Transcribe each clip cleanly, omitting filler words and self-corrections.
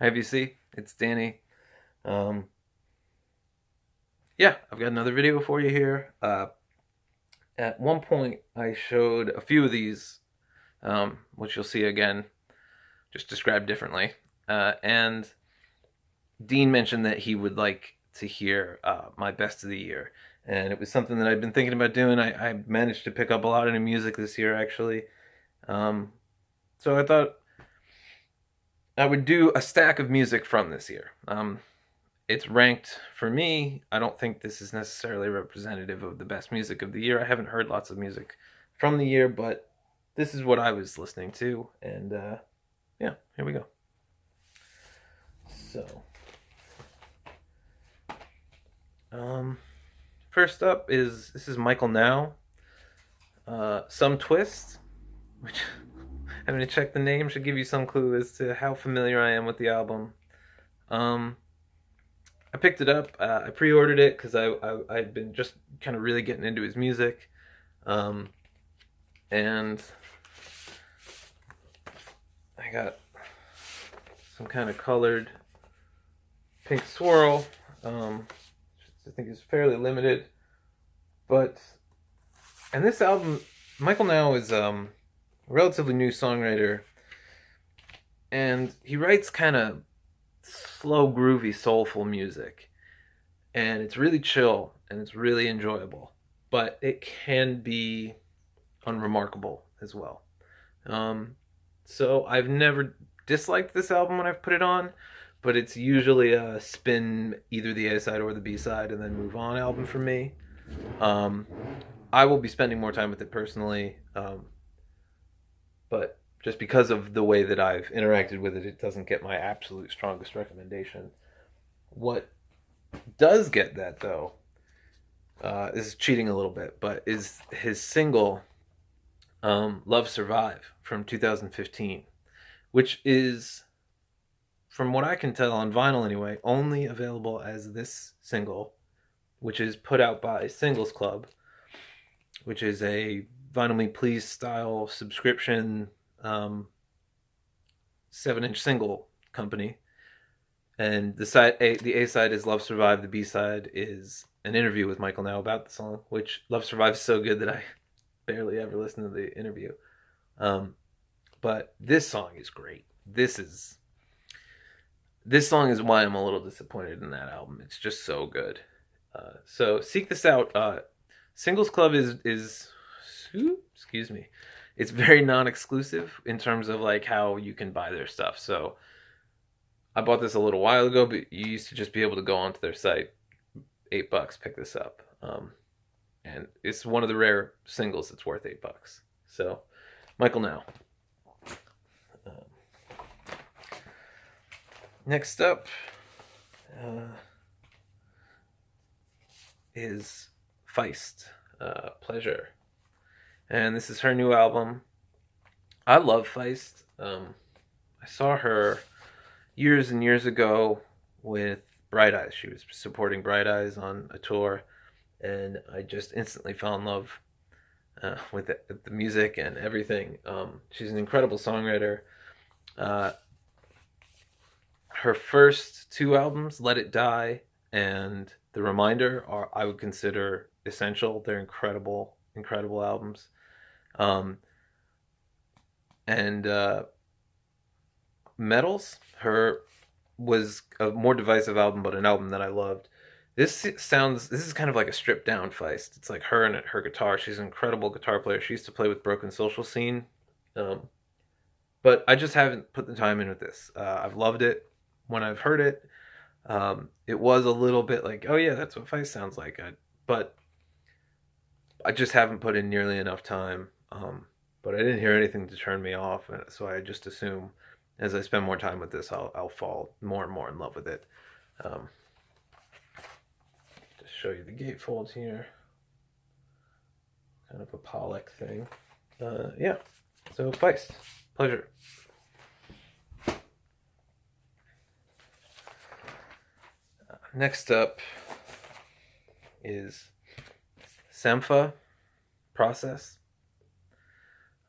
Hi, VC. It's Danny. Um, yeah, I've got another video for you here. At one point, I showed a few of these, which you'll see again, just described differently. And Dean mentioned that he would like to hear my best of the year. And it was something that I'd been thinking about doing. I managed to pick up a lot of new music this year, actually. Um, so I thought I would do a stack of music from this year. It's ranked for me. I don't think this is necessarily representative of the best music of the year. I haven't heard lots of music from the year, but this is what I was listening to, and yeah, here we go. So, first up is this is Michael Now, Some Twist, which having to check the name should give you some clue as to how familiar I am with the album. I picked it up. I pre-ordered it because I'd been just kind of really getting into his music, and I got some kind of colored pink swirl. I think is fairly limited, and this album, Michael Now is a relatively new songwriter, and he writes kind of slow, groovy, soulful music, and it's really chill and it's really enjoyable, but it can be unremarkable as well. So I've never disliked this album when I've put it on, but it's usually a spin either the A side or the B side and then move on album for me. I will be spending more time with it personally, but just because of the way that I've interacted with it, it doesn't get my absolute strongest recommendation. What does get that, though, this is cheating a little bit, but is his single, Love Survive, from 2015, which is, from what I can tell on vinyl anyway, only available as this single, which is put out by Singles Club, which is a Vinyl Me Please style subscription 7-inch single company. And the A side is Love Survive. The B side is an interview with Michael Now about the song, which Love Survive is so good that I barely ever listen to the interview. But this song is great. This song is why I'm a little disappointed in that album. It's just so good. So seek this out. Singles Club is excuse me. It's very non-exclusive in terms of like how you can buy their stuff. So I bought this a little while ago, but you used to just be able to go onto their site, $8, pick this up, and it's one of the rare singles that's worth $8. So, Michael Now. Next up is Feist Pleasure. And this is her new album. I love Feist. I saw her years and years ago with Bright Eyes. She was supporting Bright Eyes on a tour, and I just instantly fell in love with the music and everything. She's an incredible songwriter. Her first two albums, Let It Die and The Reminder, I would consider essential. They're incredible, incredible albums. And Metals, her was a more divisive album, but an album that I loved. This is kind of like a stripped down Feist. It's like her and her guitar. She's an incredible guitar player. She used to play with Broken Social Scene. But I just haven't put the time in with this. I've loved it when I've heard it. It was a little bit like, oh yeah, that's what Feist sounds like. But I just haven't put in nearly enough time. But I didn't hear anything to turn me off, so I just assume as I spend more time with this, I'll fall more and more in love with it. Just show you the gatefold here. Kind of a Pollock thing. Yeah, so Feist Pleasure. Next up is Feh Process.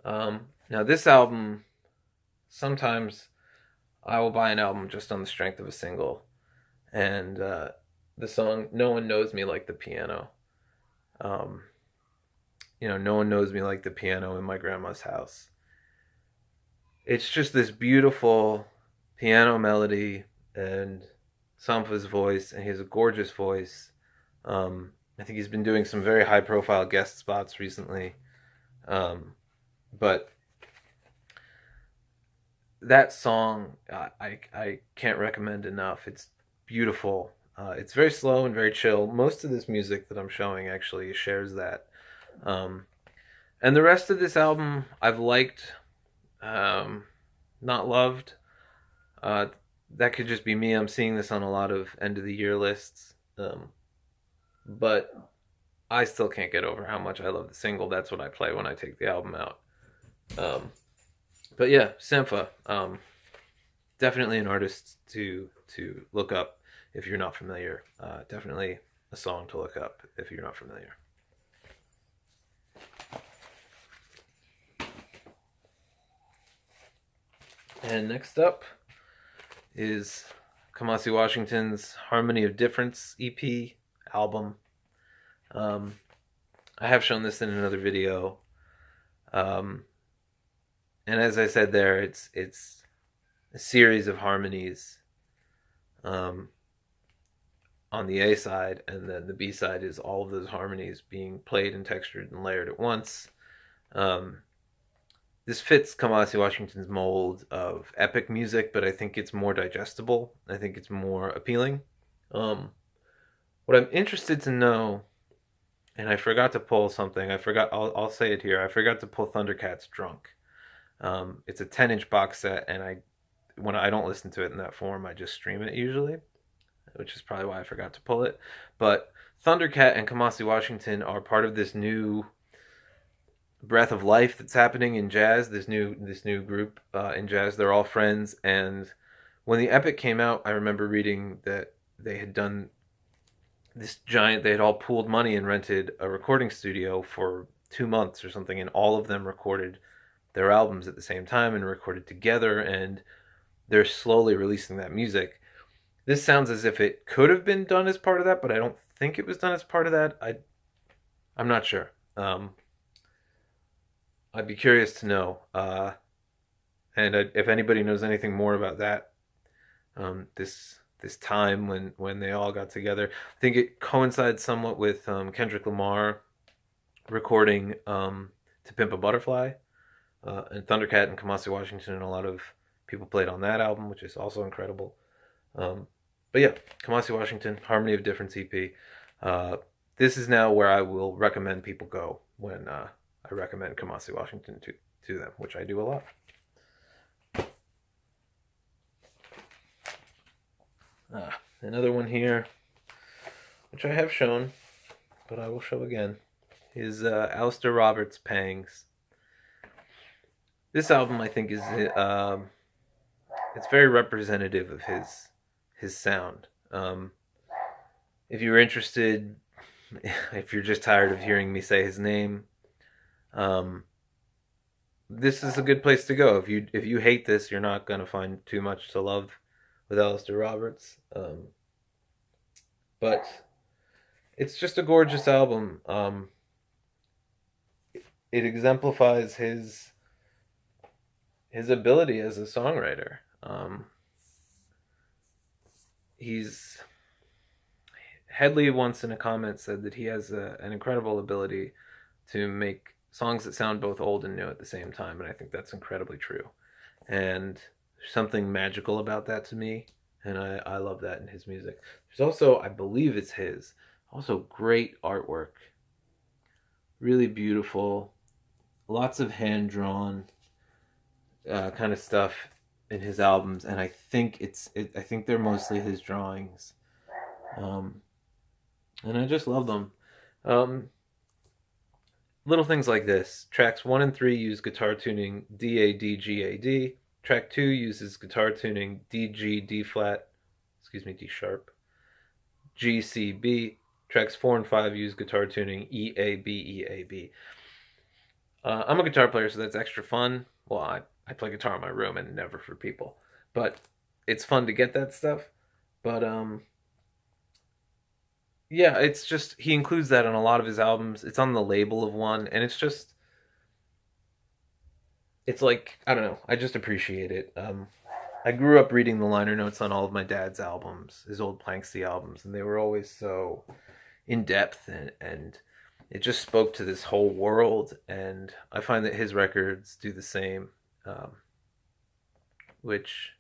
Now this album, sometimes I will buy an album just on the strength of a single. And the song "No One Knows Me Like the Piano." Um, no one knows me like the piano in my grandma's house. It's just this beautiful piano melody and Sampha's voice, and he has a gorgeous voice. I think he's been doing some very high profile guest spots recently. But that song, I can't recommend enough. It's beautiful. It's very slow and very chill. Most of this music that I'm showing actually shares that. Um, and the rest of this album I've liked, not loved. Uh, that could just be me. I'm seeing this on a lot of end of the year lists. But I still can't get over how much I love the single. That's what I play when I take the album out. But yeah, Sampha, definitely an artist to look up if you're not familiar. Definitely a song to look up if you're not familiar. And next up is Kumasi Washington's Harmony of Difference EP album. I have shown this in another video. And as I said there, it's a series of harmonies on the A side, and then the B side is all of those harmonies being played and textured and layered at once. This fits Kumasi Washington's mold of epic music, but I think it's more digestible. I think it's more appealing. What I'm interested to know, and I forgot to pull something. I'll say it here. I forgot to pull Thundercats Drunk. It's a 10-inch box set, and when I don't listen to it in that form, I just stream it usually, which is probably why I forgot to pull it. But Thundercat and Kumasi Washington are part of this new breath of life that's happening in jazz. This new group in jazz. They're all friends, and when the Epic came out, I remember reading that they had done this giant. They had all pooled money and rented a recording studio for 2 months or something, and all of them recorded their albums at the same time and recorded together, and they're slowly releasing that music. This sounds as if it could have been done as part of that, but I don't think it was done as part of that. I'm not sure. I'd be curious to know. And if anybody knows anything more about that, this time when they all got together, I think it coincides somewhat with Kendrick Lamar recording "To Pimp a Butterfly," and Thundercat and Kumasi Washington, and a lot of people played on that album, which is also incredible. But yeah, Kumasi Washington, Harmony of Difference EP. This is now where I will recommend people go when I recommend Kumasi Washington to them, which I do a lot. Another one here, which I have shown, but I will show again, is Allister Roberts' Pangs. This album, I think, is it's very representative of his sound. If you're interested, if you're just tired of hearing me say his name, this is a good place to go. If you hate this, you're not gonna find too much to love with Allister Roberts. But it's just a gorgeous album. It exemplifies his ability as a songwriter. Headley once in a comment said that he has an incredible ability to make songs that sound both old and new at the same time, and I think that's incredibly true. And there's something magical about that to me, and I love that in his music. There's also, I believe it's his, also great artwork. Really beautiful, lots of hand-drawn kind of stuff in his albums, and I think I think they're mostly his drawings. And I just love them. Little things like this. Tracks 1 and 3 use guitar tuning D-A-D-G-A-D. Track 2 uses guitar tuning D-G, D-flat, D sharp, G-C-B. Tracks 4 and 5 use guitar tuning E-A-B, E-A-B. I'm a guitar player, so that's extra fun. Well, I play guitar in my room and never for people. But it's fun to get that stuff. But yeah, it's just he includes that on a lot of his albums. It's on the label of one, and it's like I don't know. I just appreciate it. I grew up reading the liner notes on all of my dad's albums, his old Planksty albums, and they were always so in depth and it just spoke to this whole world. And I find that his records do the same, which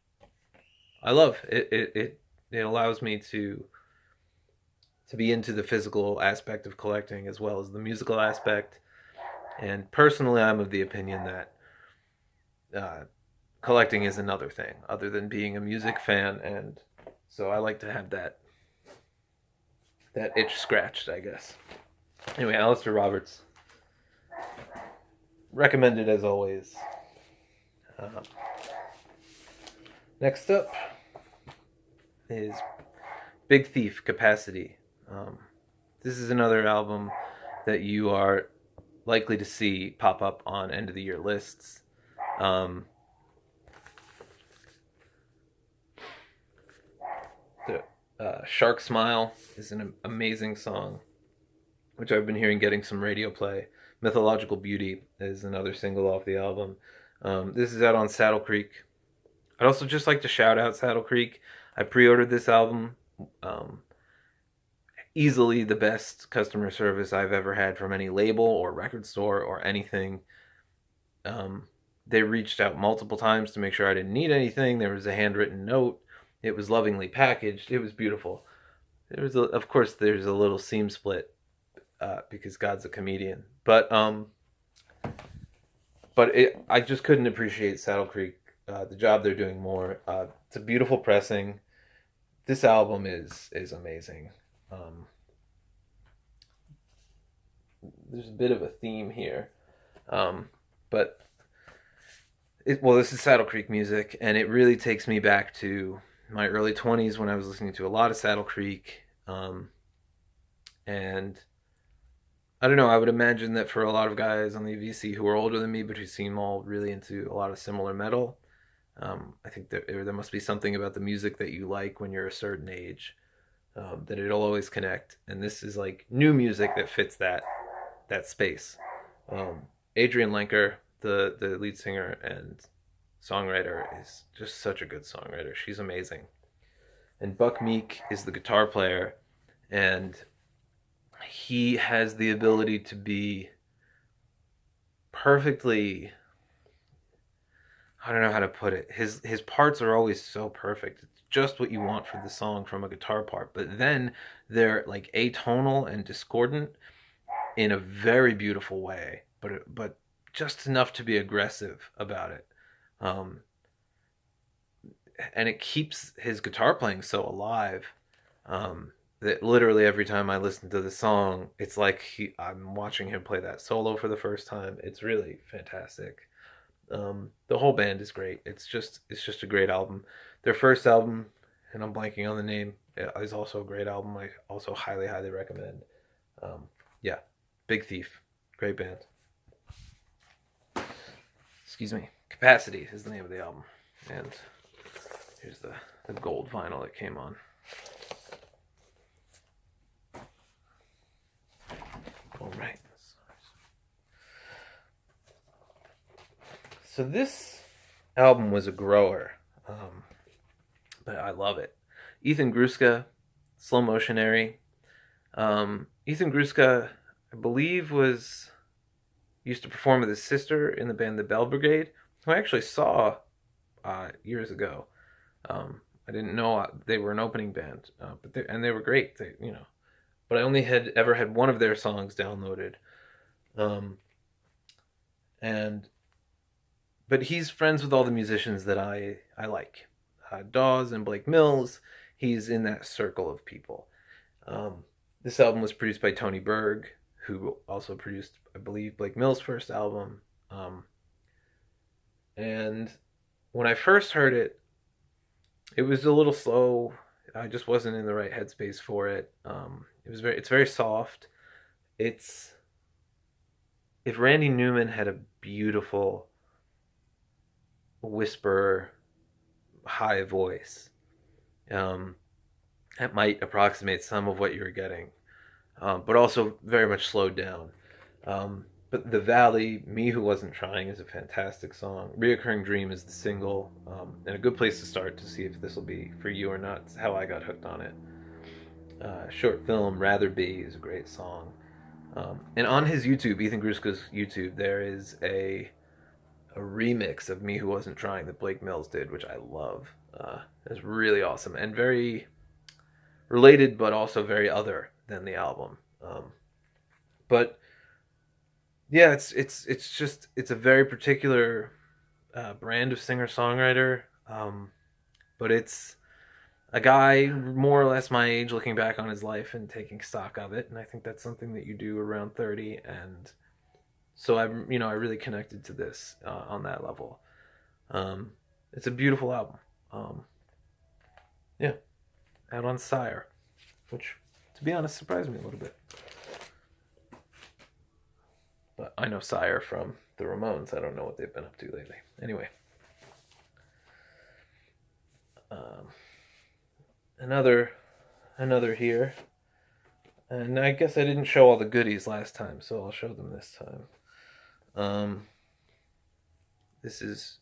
I love. It allows me to be into the physical aspect of collecting as well as the musical aspect. And personally, I'm of the opinion that collecting is another thing other than being a music fan, and so I like to have that itch scratched, I guess. Anyway, Allister Roberts, recommended as always. Uh, Next up is Big Thief Capacity. This is another album that you are likely to see pop up on end of the year lists. The Shark Smile is an amazing song, which I've been hearing getting some radio play. Mythological Beauty is another single off the album. This is out on Saddle Creek. I'd also just like to shout out Saddle Creek. I pre-ordered this album. Easily the best customer service I've ever had from any label or record store or anything. They reached out multiple times to make sure I didn't need anything. There was a handwritten note. It was lovingly packaged. It was beautiful. Of course, there's a little seam split because God's a comedian. But I just couldn't appreciate Saddle Creek, the job they're doing more. It's a beautiful pressing. This album is amazing. There's a bit of a theme here, but this is Saddle Creek music, and it really takes me back to my early 20s when I was listening to a lot of Saddle Creek, and I don't know, I would imagine that for a lot of guys on the VC who are older than me, but who seem all really into a lot of similar metal, I think there must be something about the music that you like when you're a certain age, that it'll always connect. And this is like new music that fits that space. Adrienne Lenker, the lead singer and songwriter, is just such a good songwriter. She's amazing. And Buck Meek is the guitar player, and he has the ability to be perfectly, I don't know how to put it. His parts are always so perfect. It's just what you want for the song from a guitar part. But then they're like atonal and discordant in a very beautiful way, but just enough to be aggressive about it. And it keeps his guitar playing so alive, that literally every time I listen to the song, it's like I'm watching him play that solo for the first time. It's really fantastic. The whole band is great. It's just a great album. Their first album, and I'm blanking on the name, is also a great album. I also highly recommend. Yeah, Big Thief, great band. Excuse me. Capacity is the name of the album, and here's the gold vinyl that came on. All right. So this album was a grower, but I love it. Ethan Gruska, Slow Motionary. Ethan Gruska, I believe, used to perform with his sister in the band The Bell Brigade, who I actually saw years ago. I didn't know they were an opening band, but they were great. But I only had ever had one of their songs downloaded, but he's friends with all the musicians that I like. Dawes and Blake Mills. He's in that circle of people. This album was produced by Tony Berg, who also produced, I believe, Blake Mills' first album. And when I first heard it, it was a little slow. I just wasn't in the right headspace for it. It's very soft. If Randy Newman had a beautiful whisper high voice. That might approximate some of what you're getting, but also very much slowed down. But The Valley, Me Who Wasn't Trying is a fantastic song. Reoccurring Dream is the single, and a good place to start to see if this will be for you or not. It's how I got hooked on it. Short film, Rather Be is a great song. And on his YouTube, Ethan Gruska's YouTube, there is a remix of Me Who Wasn't Trying that Blake Mills did, which I love. It's really awesome and very related, but also very other than the album. But yeah, it's a very particular brand of singer songwriter. But it's a guy more or less my age looking back on his life and taking stock of it, and I think that's something that you do around 30. And so I really connected to this on that level. It's a beautiful album. Yeah, out on Sire, which, to be honest, surprised me a little bit. But I know Sire from the Ramones. I don't know what they've been up to lately. Anyway, another here, and I guess I didn't show all the goodies last time, so I'll show them this time. This is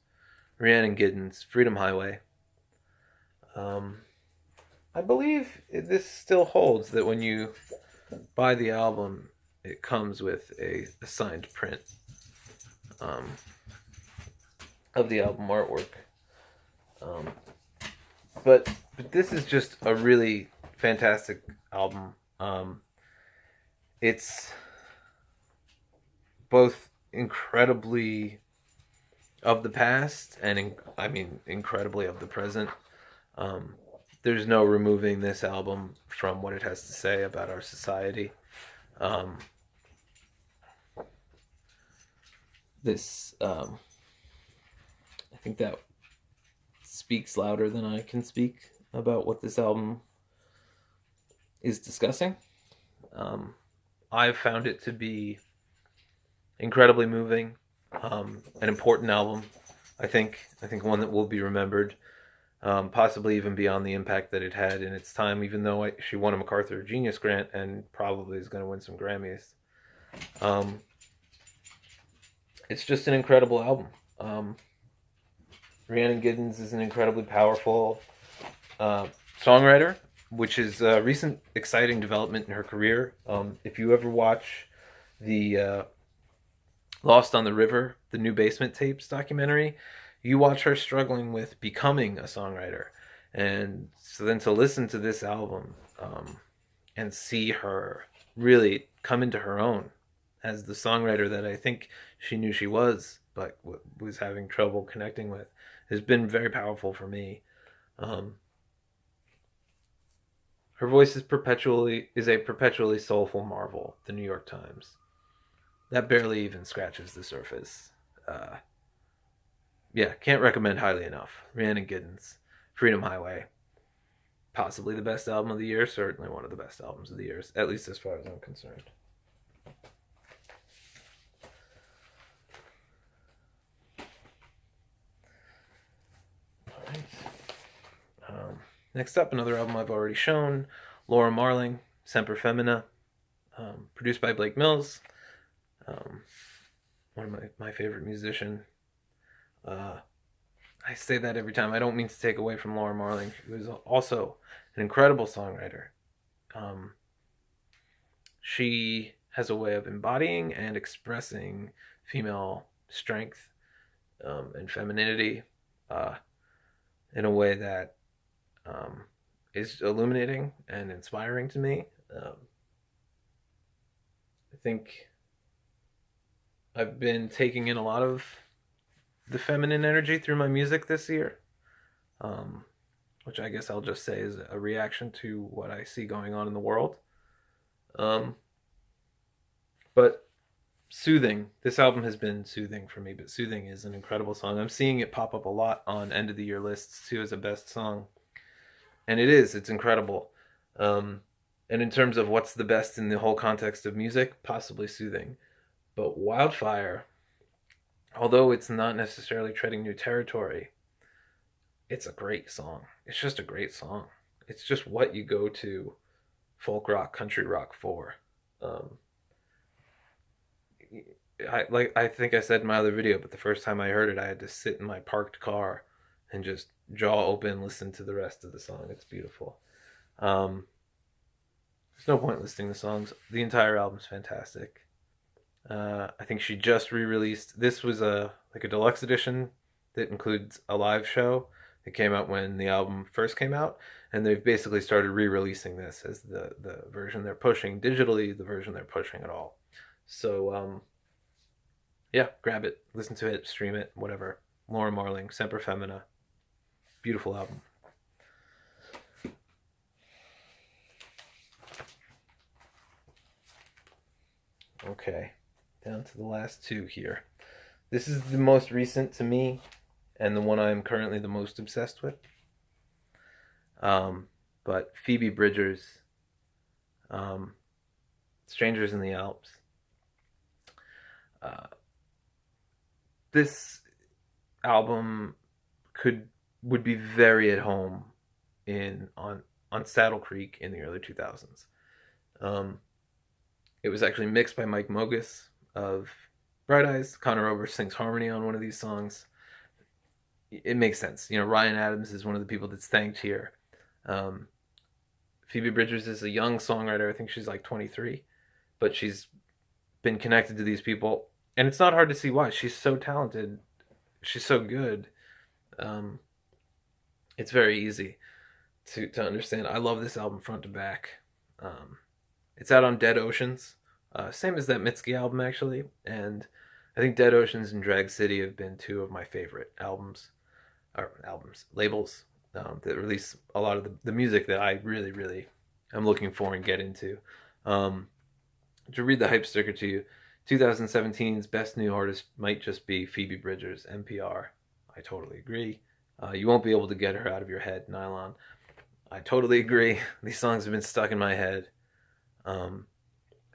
Rhiannon Giddens, Freedom Highway. I believe this still holds, that when you buy the album, it comes with a signed print of the album artwork. But this is just a really fantastic album. It's both incredibly of the past and incredibly of the present. There's no removing this album from what it has to say about our society. I think that speaks louder than I can speak about what this album is discussing. I've found it to be incredibly moving, an important album. I think one that will be remembered, possibly even beyond the impact that it had in its time, even though she won a MacArthur Genius Grant and probably is going to win some Grammys. It's just an incredible album. Rhiannon Giddens is an incredibly powerful songwriter, which is a recent exciting development in her career. If you ever watch the Lost on the River, the New Basement Tapes documentary, you watch her struggling with becoming a songwriter. And so then to listen to this album and see her really come into her own as the songwriter that I think she knew she was, but was having trouble connecting with, has been very powerful for me. Her voice is a perpetually soulful marvel. The New York Times. That barely even scratches the surface. Yeah, can't recommend highly enough. Rhiannon Giddens, Freedom Highway. Possibly the best album of the year. Certainly one of the best albums of the year, at least as far as I'm concerned. All right. Next up, another album I've already shown, Laura Marling, Semper Femina, produced by Blake Mills, one of my favorite musician. I say that every time. I don't mean to take away from Laura Marling, who is also an incredible songwriter. She has a way of embodying and expressing female strength and femininity in a way that is illuminating and inspiring to me. I think I've been taking in a lot of the feminine energy through my music this year, which I guess I'll just say is a reaction to what I see going on in the world. But Soothing, this album has been soothing for me, but Soothing is an incredible song. I'm seeing it pop up a lot on end of the year lists too as a best song. And it's incredible. And in terms of what's the best in the whole context of music, possibly Soothing. But Wildfire, although it's not necessarily treading new territory, it's a great song. It's just a great song. It's just what you go to folk rock, country rock for. Um, I think I said in my other video, but the first time I heard it, I had to sit in my parked car and just jaw open, listen to the rest of the song. It's beautiful. Um, there's no point listing the songs. The entire album's fantastic. I think she just re-released. This was a deluxe edition that includes a live show. It came out when the album first came out, and they've basically started re-releasing this as the version they're pushing digitally, the version they're pushing at all. So yeah, grab it, listen to it, stream it, whatever. Laura Marling, Semper Femina, beautiful album. Okay, down to the last two here. This is the most recent to me, and the one I'm currently the most obsessed with. But Phoebe Bridgers, um, Strangers in the Alps. This album would be very at home on Saddle Creek in the early 2000s. It was actually mixed by Mike Mogus of Bright Eyes. Connor Roberts sings harmony on one of these songs. It makes sense. Ryan Adams is one of the people that's thanked here. Phoebe Bridgers is a young songwriter. I think she's like 23, but she's been connected to these people, and it's not hard to see why. She's so talented. She's so good. It's very easy to understand. I love this album front to back. It's out on Dead Oceans, same as that Mitski album actually, and I think Dead Oceans and Drag City have been two of my favorite labels that release a lot of the music that I really, really am looking for and get into. To read the hype sticker to you, 2017's best new artist might just be Phoebe Bridgers, NPR. I totally agree. You won't be able to get her out of your head, Nylon. I totally agree. These songs have been stuck in my head.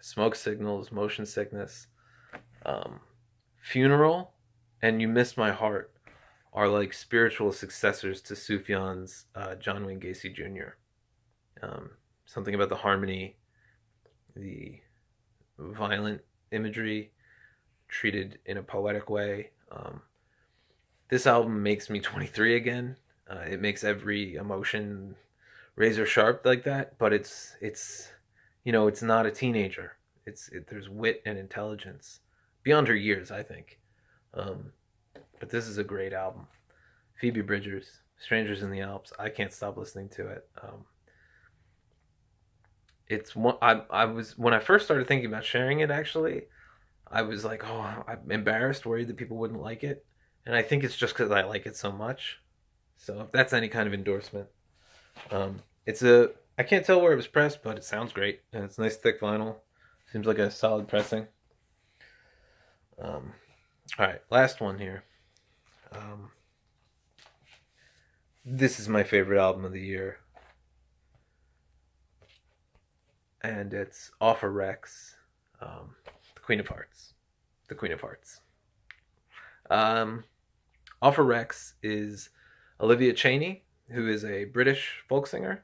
Smoke Signals, Motion Sickness, Funeral, and You Miss My Heart are like spiritual successors to Sufjan's John Wayne Gacy Jr. Something about the harmony, the violent imagery treated in a poetic way. This album makes me 23 again. It makes every emotion razor sharp like that, but it's not a teenager. There's wit and intelligence beyond her years, I think. But this is a great album. Phoebe Bridgers, Strangers in the Alps. I can't stop listening to it. It's one. I was when I first started thinking about sharing it. Actually, I was like, oh, I'm embarrassed, worried that people wouldn't like it, and I think it's just because I like it so much. So if that's any kind of endorsement, I can't tell where it was pressed, but it sounds great, and it's nice thick vinyl. Seems like a solid pressing. All right, last one here. This is my favorite album of the year, and it's Offer Rex, The Queen of Hearts. The Queen of Hearts. Offer Rex is Olivia Chaney, who is a British folk singer,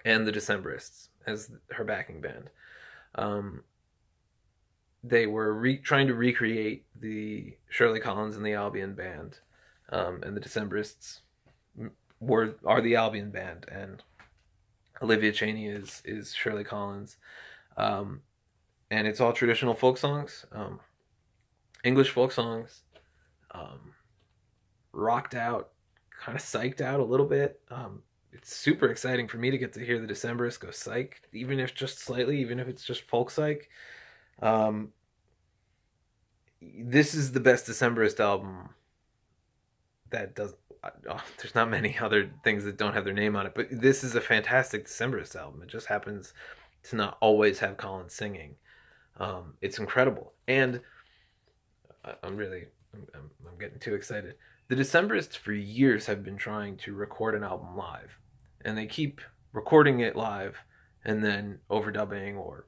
and the Decemberists as her backing band. They were trying to recreate the Shirley Collins and the Albion band, and the Decemberists are the Albion band, and Olivia Chaney is Shirley Collins, and it's all traditional folk songs, English folk songs, rocked out, kind of psyched out a little bit. It's super exciting for me to get to hear the Decemberists go psych, even if just slightly, even if it's just folk psych. This is the best Decemberist album that does. There's not many other things that don't have their name on it, but this is a fantastic Decemberist album. It just happens to not always have Collins singing. It's incredible, and I'm getting too excited. The Decemberists for years have been trying to record an album live, and they keep recording it live and then overdubbing or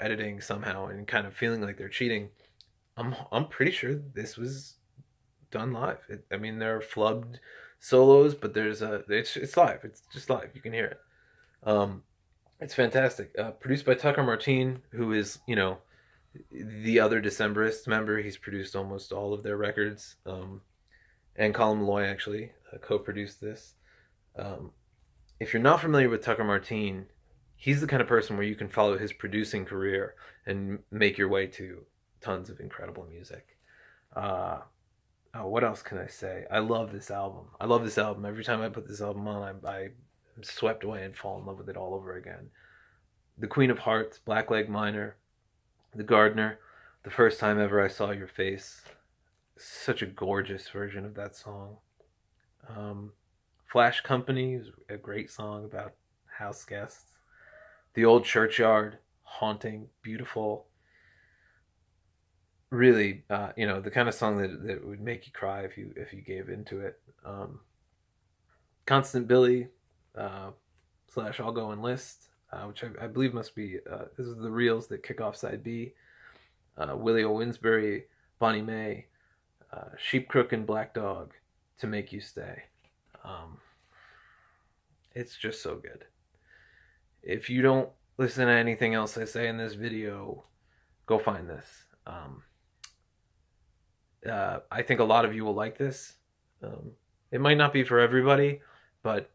editing somehow and kind of feeling like they're cheating. I'm pretty sure this was done live. They're flubbed solos, but it's live. It's just live. You can hear it. Um, it's fantastic. Produced by Tucker Martine, who is, the other Decemberists member. He's produced almost all of their records. And Colin Malloy actually co-produced this. Um, if you're not familiar with Tucker Martine, he's the kind of person where you can follow his producing career and make your way to tons of incredible music. Uh, what else can I say? I love this album. I love this album. Every time I put this album on, I'm swept away and fall in love with it all over again. The Queen of Hearts, Blackleg Minor, The Gardener, The First Time Ever I Saw Your Face. Such a gorgeous version of that song. Flash Company is a great song about house guests. The Old Churchyard, haunting, beautiful. Really, the kind of song that would make you cry if you gave into it. Constant Billy, / I'll Go Enlist, which I believe must be, this is the reels that kick off side B. Willie O. Winsbury, Bonnie Mae, Sheep Crook and Black Dog, To Make You Stay. It's just so good. If you don't listen to anything else I say in this video, go find this. I think a lot of you will like this. It might not be for everybody, but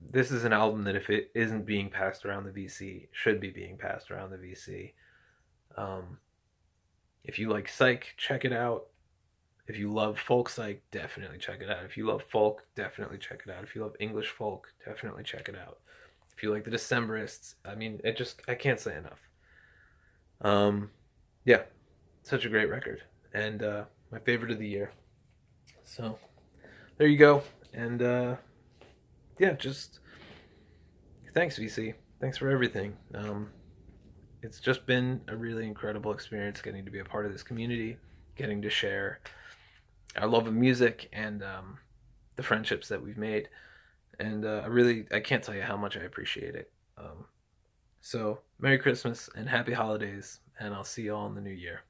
this is an album that if it isn't being passed around the VC, should be being passed around the VC. If you like psych, check it out. If you love folk psych, definitely check it out. If you love folk, definitely check it out. If you love English folk, definitely check it out. If you like the Decemberists, I can't say enough. Yeah, such a great record, and my favorite of the year. So there you go, and just thanks VC, thanks for everything. It's just been a really incredible experience getting to be a part of this community, getting to share our love of music and the friendships that we've made, and I can't tell you how much I appreciate it. So Merry Christmas and Happy Holidays, and I'll see you all in the new year.